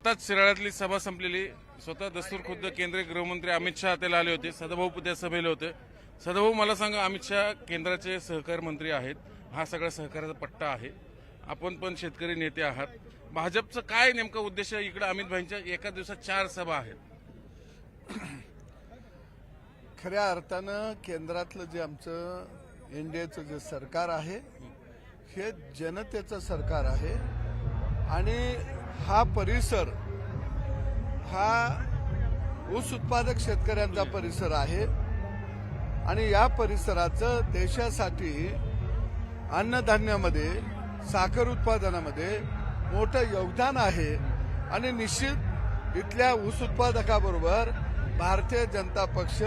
आत्ताच शिराळ्यातली सभा संपलेली. स्वतः दस्तूर खुद्द केंद्रीय गृहमंत्री अमित शहा त्याला आले होते. सदाभाऊ त्या सभेला होते. सदाभाऊ, मला सांगा, अमित शहा केंद्राचे सहकार मंत्री आहेत. हा सगळा सहकाराचा पट्टा आहे. आपण पण शेतकरी नेते आहात. भाजपचं काय नेमका उद्देश आहे? इकडे अमित भाईंच्या एका दिवसात 4 सभा आहेत. खऱ्या अर्थानं केंद्रातलं जे आमचं एनडीएचं जे सरकार आहे हे जनतेचं सरकार आहे आणि हा परिसर हा ऊस उत्पादक शेतकऱ्यांचा परिसर आहे आणि या परिसराचं देशासाठी अन्नधान्यामध्ये, साखर उत्पादनामध्ये मोठं योगदान आहे आणि निश्चित इथल्या ऊस उत्पादकाबरोबर भारतीय जनता पक्ष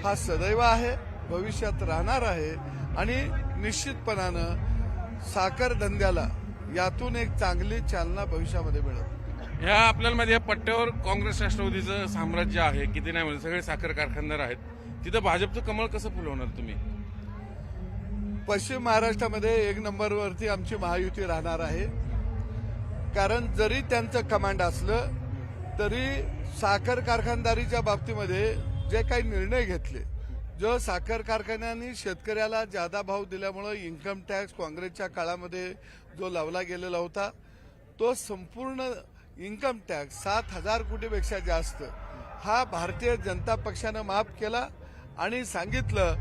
हा सदैव आहे, भविष्यात राहणार आहे आणि निश्चितपणानं साखर धंद्याला यातून एक चांगली चालना भविष्यामध्ये मिळेल. ह्या आपल्याला मध्ये पट्ट्यावर काँग्रेस राष्ट्रवादीचं साम्राज्य आहे. किती नाही म्हणजे सगळे साखर कारखानदार आहेत. तिथं भाजपचं कमळ कसं फुलवणार तुम्ही? पश्चिम महाराष्ट्रामध्ये 1 नंबरवरती आमची महायुती राहणार आहे. कारण जरी त्यांचं कमांड असलं तरी साखर कारखानदारीच्या बाबतीमध्ये जे काही निर्णय घेतले, जो साखर कारखान्यांनी शेतकऱ्याला जादा भाव दिल्यामुळे इन्कम टॅक्स काँग्रेसच्या काळामध्ये जो लावला गेलेला होता, तो संपूर्ण इन्कम टॅक्स 7,000 कोटीपेक्षा जास्त हा भारतीय जनता पक्षानं माफ केला आणि सांगितलं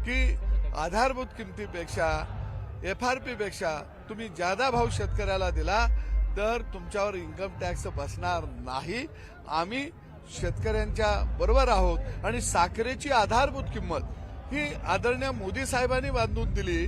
की आधारभूत किमतीपेक्षा, FRP पेक्षा तुम्ही जादा भाव शेतकऱ्याला दिला तर तुमच्यावर इन्कम टॅक्स बसणार नाही. आम्ही शेतकऱ्यांच्या बरोबर आहोत आणि साखरेची आधारभूत किंमत ही आदरणीय मोदी साहेबांनी बांधून दिली.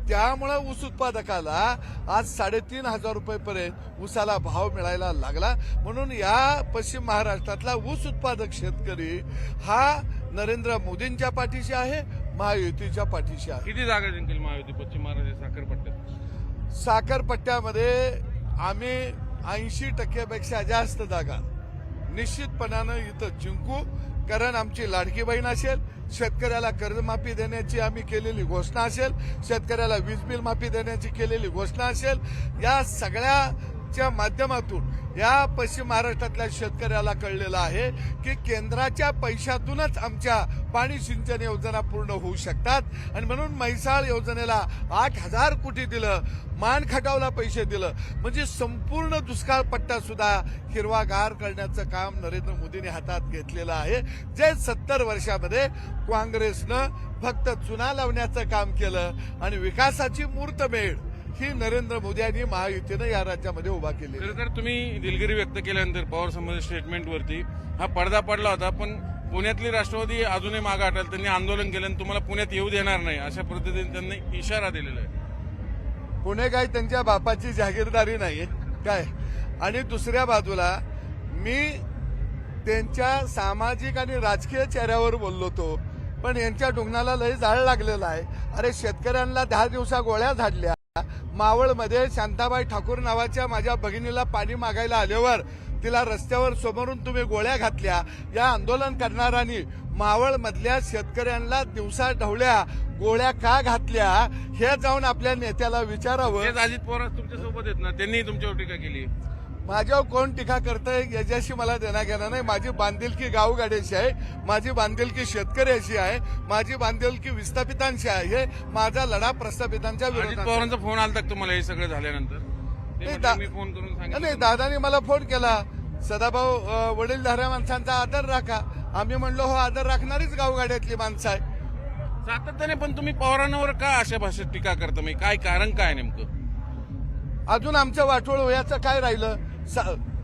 त्यामुळे ऊस उत्पादकाला आज 3,500 रुपयेपर्यंत ऊसाला भाव मिळायला लागला. म्हणून या पश्चिम महाराष्ट्रातला ऊस उत्पादक शेतकरी हा नरेंद्र मोदींच्या पाठीशी आहे, महायुतीच्या पाठीशी आहे. किती जागा जिंकेल महायुती पश्चिम महाराष्ट्र साखरपट्ट्यात? साखरपट्ट्यामध्ये आम्ही 80% जास्त जागा निश्चितपणानं इथं जिंकू. कारण आमची लाडकी बहीण असेल, शेतकऱ्याला कर्जमाफी देण्याची आम्ही केलेली घोषणा असेल, शेतकऱ्याला वीज बिल माफी देण्याची केलेली घोषणा असेल, या सगळ्याच्या माध्यमातून या पश्चिम महाराष्ट्रातल्या शेतकऱ्याला कळलेलं आहे की केंद्राच्या पैशातूनच आमच्या पाणी सिंचन योजना पूर्ण होऊ शकतात आणि म्हणून म्हैसाळ योजनेला 8,000 कोटी दिलं, मान खटावला पैसे दिलं. म्हणजे संपूर्ण दुष्काळ पट्टा सुद्धा हिरवागार करण्याचं काम नरेंद्र मोदींनी हातात घेतलेलं आहे. जे 70 वर्षामध्ये काँग्रेसनं फक्त चुना लावण्याचं काम केलं आणि विकासाची मूर्तमेढ ही नरेंद्र मोदी यांनी महायुतीनं या राज्यामध्ये उभा केली. खरं तर तुम्ही दिलगिरी व्यक्त केल्यानंतर पवार संबंधी स्टेटमेंटवरती हा पडदा पडला होता, पण पुण्यातली राष्ट्रवादी अजूनही मागे हटाल. त्यांनी आंदोलन केलं आणि तुम्हाला पुण्यात येऊ देणार नाही अशा पद्धतीने त्यांनी इशारा दिलेला आहे. पुणे काय त्यांच्या बापाची जागीरदारी नाही काय. आणि दुसऱ्या बाजूला मी त्यांच्या सामाजिक आणि राजकीय चेहऱ्यावर बोललो होतो, पण यांच्या डोंगणाला लय जाळ लागलेला आहे. अरे शेतकऱ्यांना 10 दिवसा गोळ्या झाडल्या. मावळमध्ये शांताबाई ठाकूर नावाच्या माझ्या भगिनीला पाणी मागायला आल्यावर तिला रस्त्यावर समोरून तुम्ही गोळ्या घातल्या. या आंदोलन करणाऱ्यांनी मावळमधल्या शेतकऱ्यांना दिवसा ढवळ्या गोळ्या का घातल्या हे जाऊन आपल्या नेत्याला विचारावं. अजित पवार तुमच्या सोबत आहेत ना, त्यांनी तुमच्यावर टीका केली. माझ्यावर कोण टीका करतंय याच्याशी मला देणं घेणं नाही. माझी बांधिलकी गावगाड्याशी आहे, माझी बांधिलकी शेतकऱ्याशी आहे, माझी बांधिलकी विस्थापितांशी आहे. हे माझा लढा प्रस्थापितांच्या अजित विरोधात. पवारांचा फोन आला का तुम्हाला हे सगळं झाल्यानंतर? मी फोन करून सांगितलं नाही, दादानी मला फोन केला, सदाभाऊ वडीलधाऱ्या माणसांचा आदर राखा. आम्ही म्हणलो हो, आदर राखणारीच गावगाड्यातली माणसं आहे. सातत्याने. पण तुम्ही पवारांवर का अशा भाषेत टीका करता? मी काय कारण काय नेमकं? अजून आमचं वाटोळ वयाचं काय राहिलं?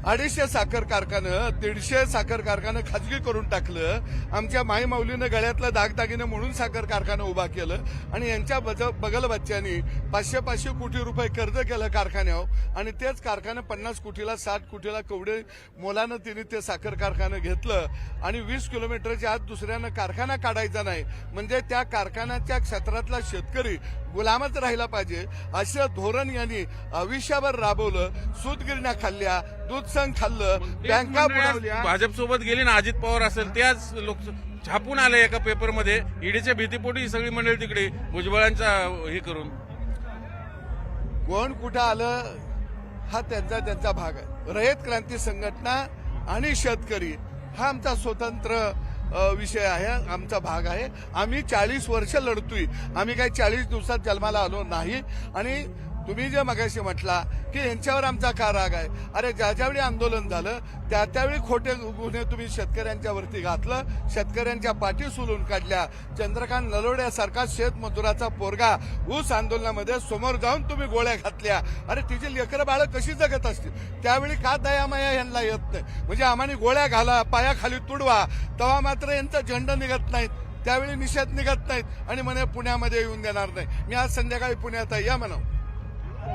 250 साखर कारखानं, 150 साखर कारखानं खाजगी करून टाकलं. आमच्या माई माऊलीनं गळ्यातलं दागदागिनं म्हणून साखर कारखानं उभा केलं आणि यांच्या बगल बच्च्यांनी 500 कोटी रुपये कर्ज केलं कारखान्यावर आणि तेच कारखानं 50 कोटीला 60 कोटीला केवढे मोलानं तिने ते साखर कारखानं घेतलं आणि 20 किलोमीटरच्या आत दुसऱ्यानं कारखाना काढायचा नाही. म्हणजे त्या कारखान्याच्या क्षेत्रातला शेतकरी गुलामच राहिला पाहिजे असं धोरण यांनी आयुष्यभर राबवलं. सूतगिरण्या खाल्ल्या, दूध संघ खाल्लं, बँका बुडवल्या. भाजप सोबत गेले ना, अजित पवार असेल, त्याच लोक छापून आले एका पेपरमध्ये. ईडीच्या भीतीपोटी सगळी मंडळी तिकडे भुजबळांचा हे करून. कोण कुठं आलं हा त्यांचा भाग आहे. रयत क्रांती संघटना आणि शेतकरी हा आमचा स्वतंत्र विषय आहे, आमचा भाग आहे. आम्ही 40 वर्ष लढतोय. आम्ही काही 40 दिवसात जन्माला आलो नाही. आणि तुम्ही जे मगाशी म्हटला की यांच्यावर आमचा का राग आहे, अरे ज्यावेळी आंदोलन झालं त्यावेळी खोटे गुन्हे तुम्ही शेतकऱ्यांच्यावरती घातलं, शेतकऱ्यांच्या पाठी सोलून काढल्या. चंद्रकांत नलवड्यासारखा शेतमजुराचा पोरगा ऊस आंदोलनामध्ये समोर जाऊन तुम्ही गोळ्या घातल्या. अरे तिची लेकरं बाळं कशी जगत असतील, त्यावेळी का दयामाया यांना येत नाही? म्हणजे आम्हाला गोळ्या घाला, पायाखाली तुडवा, तेव्हा मात्र यांचा झेंडा निघत नाहीत, त्यावेळी निषेध निघत नाहीत आणि म्हणे पुण्यामध्ये येऊन देणार नाही. मी आज संध्याकाळी पुण्यात आहे, या म्हणा.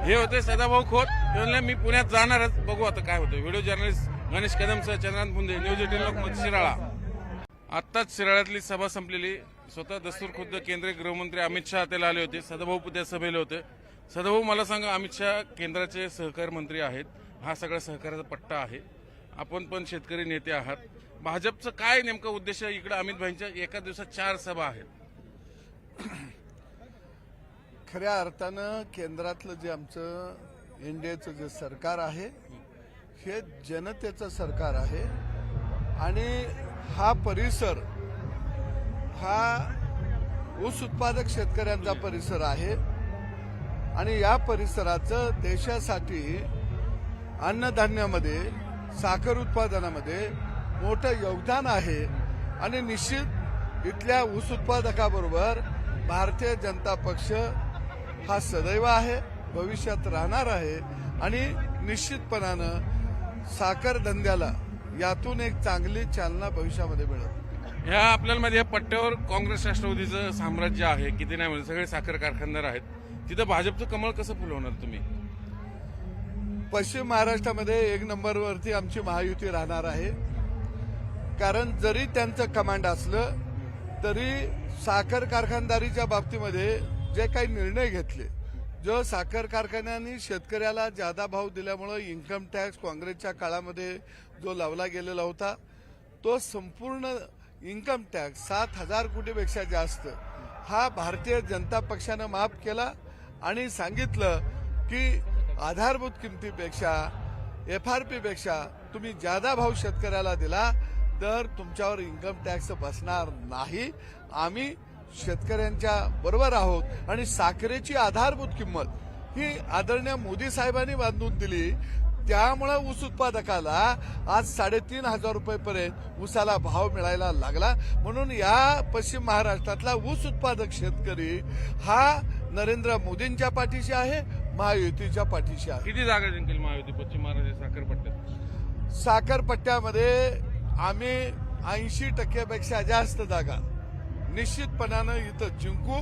हे होते सदाभाऊ खोत. ते म्हणले मी पुण्यात जाणारच, बघू आता काय होतं. व्हिडिओ जर्नलिस्ट गणेश कदमसह चंद्रकांत मुंदे, न्यूज 18 लोकमत, शिराळा. आत्ताच शिराळ्यातली सभा संपलेली. स्वतः दस्तूर खुद्द केंद्रीय गृहमंत्री अमित शहा त्याला आले होते. सदाभाऊ त्या सभेला होते. सदाभाऊ मला सांगा, अमित शहा केंद्राचे सहकार मंत्री आहेत, हा सगळा सहकाराचा पट्टा आहे. आपण पण शेतकरी नेते आहात. भाजपचं काय नेमका उद्देश आहे? इकडे अमित भाईंच्या एका दिवसात 4 सभा आहेत. खऱ्या अर्थानं केंद्रातलं जे आमचं एनडीएचं जे सरकार आहे हे जनतेचं सरकार आहे. आणि हा परिसर हा ऊस उत्पादक शेतकऱ्यांचा परिसर आहे. आणि या परिसराचं देशासाठी अन्नधान्यामध्ये, साखर उत्पादनामध्ये मोठं योगदान आहे. आणि निश्चित इथल्या ऊस उत्पादकाबरोबर भारतीय जनता पक्ष हा सदैव आहे, भविष्यात राहणार आहे. आणि निश्चितपणानं साखर धंद्याला यातून एक चांगली चालना भविष्यामध्ये मिळेल. ह्या आपल्याला मध्ये पट्ट्यावर काँग्रेस राष्ट्रवादीचं साम्राज्य आहे, किती नाही म्हणजे सगळे साखर कारखानदार आहेत. तिथं भाजपचं कमळ कसं फुलवणार तुम्ही? पश्चिम महाराष्ट्रामध्ये 1 नंबरवरती आमची महायुती राहणार आहे. कारण जरी त्यांचं कमांड असलं तरी साखर कारखानदारीच्या बाबतीमध्ये जे काही निर्णय घेतले, जो साखर कारखान्यांनी शेतकऱ्याला जादा भाव दिल्यामुळे इन्कम टॅक्स काँग्रेसच्या काळामध्ये जो लावला गेलेला होता, तो संपूर्ण इन्कम टॅक्स 7,000 कोटीपेक्षा जास्त हा भारतीय जनता पक्षानं माफ केला. आणि सांगितलं की आधारभूत किमतीपेक्षा, FRP पेक्षा तुम्ही जादा भाव शेतकऱ्याला दिला तर तुमच्यावर इन्कम टॅक्स बसणार नाही. आम्ही शेतकऱ्यांच्या बरोबर आहोत. आणि साखरेची आधारभूत किंमत ही आदरणीय मोदी साहेबांनी बांधून दिली. त्यामुळे ऊस उत्पादकाला आज 3,500 रुपयेपर्यंत ऊसाला भाव मिळायला लागला. म्हणून या पश्चिम महाराष्ट्रातला ऊस उत्पादक शेतकरी हा नरेंद्र मोदींच्या पाठीशी आहे, महायुतीच्या पाठीशी आहे. किती जागा जिंकेल महायुती पश्चिम महाराष्ट्र साखरपट्ट्यात? साखरपट्ट्यामध्ये आम्ही 80% जास्त जागा निश्चितपणानं इथं जिंकू.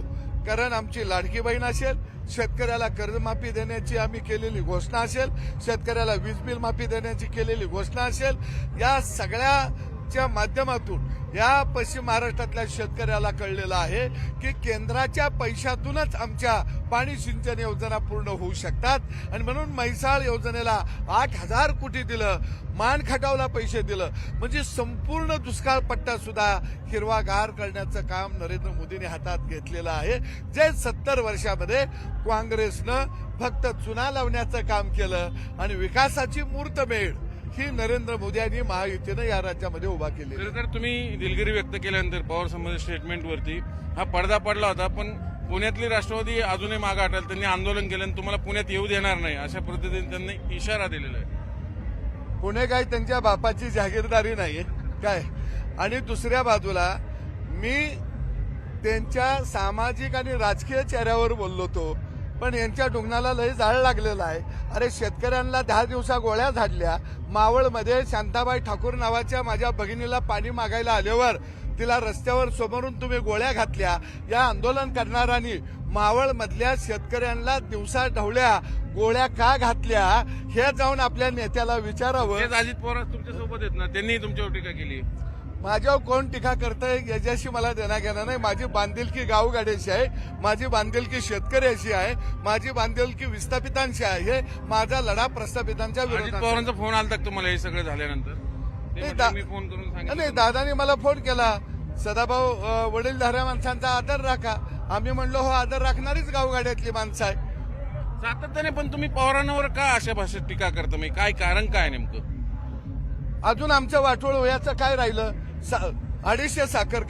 कारण आमची लाडकी बहीण असेल, शेतकऱ्याला कर्जमाफी देण्याची आम्ही केलेली घोषणा असेल, शेतकऱ्याला वीज बिल माफी देण्याची केलेली घोषणा असेल, या सगळ्याच्या माध्यमातून या पश्चिम महाराष्ट्रातल्या शेतकऱ्याला कळलेलं आहे की केंद्राच्या पैशातूनच आमच्या पाणी सिंचन योजना पूर्ण होऊ शकतात. आणि म्हणून म्हैसाळ योजनेला 8,000 कोटी दिलं, मान खटावला पैसे दिलं. म्हणजे संपूर्ण दुष्काळ पट्टा सुद्धा हिरवागार करण्याचं काम नरेंद्र मोदींनी हातात घेतलेलं आहे. जे 70 वर्षामध्ये काँग्रेसनं फक्त चुना लावण्याचं काम केलं आणि विकासाची मूर्तमेढ ही नरेंद्र मोदी यांनी महायुतीनं या राज्यामध्ये उभा केली. खरं तर तुम्ही दिलगिरी व्यक्त केल्यानंतर पवार संबंधी स्टेटमेंटवरती हा पडदा पडला होता. पण पुण्यातली राष्ट्रवादी अजूनही मागे हटाल, त्यांनी आंदोलन केलं आणि तुम्हाला पुण्यात येऊ देणार नाही अशा पद्धतीने त्यांनी इशारा दिलेला आहे. पुणे काय त्यांच्या बापाची जागीरदारी नाहीये काय. आणि दुसऱ्या बाजूला मी त्यांच्या सामाजिक आणि राजकीय चेहऱ्यावर बोललो होतो, पण यांच्या डोंगणाला लय जाळ लागलेला आहे. अरे शेतकऱ्यांना 10 दिवसा गोळ्या झाडल्या. मावळमध्ये शांताबाई ठाकूर नावाच्या माझ्या भगिनीला पाणी मागायला आल्यावर तिला रस्त्यावर समोरून तुम्ही गोळ्या घातल्या. या आंदोलन करणाऱ्यांनी मावळमधल्या शेतकऱ्यांना दिवसा ढवळ्या गोळ्या का घातल्या हे जाऊन आपल्या नेत्याला विचारावं. अजित पवार तुमच्या सोबत आहेत ना, त्यांनी तुमच्यावर टीका केली. माझ्यावर कोण टीका करतंय याच्याशी मला देणं घेणं नाही. माझी बांधिलकी गावगाड्याशी आहे, माझी बांधिलकी शेतकऱ्याशी आहे, माझी बांधिलकी विस्थापितांशी आहे. माझा लढा प्रस्थापितांच्या अजित पवारांचा फोन आला तुम्हाला हे सगळं झाल्यानंतर? मी फोन करून सांगितलं नाही, दादानी मला फोन केला, सदाभाऊ वडीलधाऱ्या माणसांचा आदर राखा. आम्ही म्हणलो हो, आदर राखणारीच गावगाड्यातली माणसं आहे. सातत्याने पण तुम्ही पवारांवर का अशा भाषेत टीका करता मी काय कारण काय नेमकं? अजून आमचं वाटोळ वयाचं काय राहिलं? 250 साखर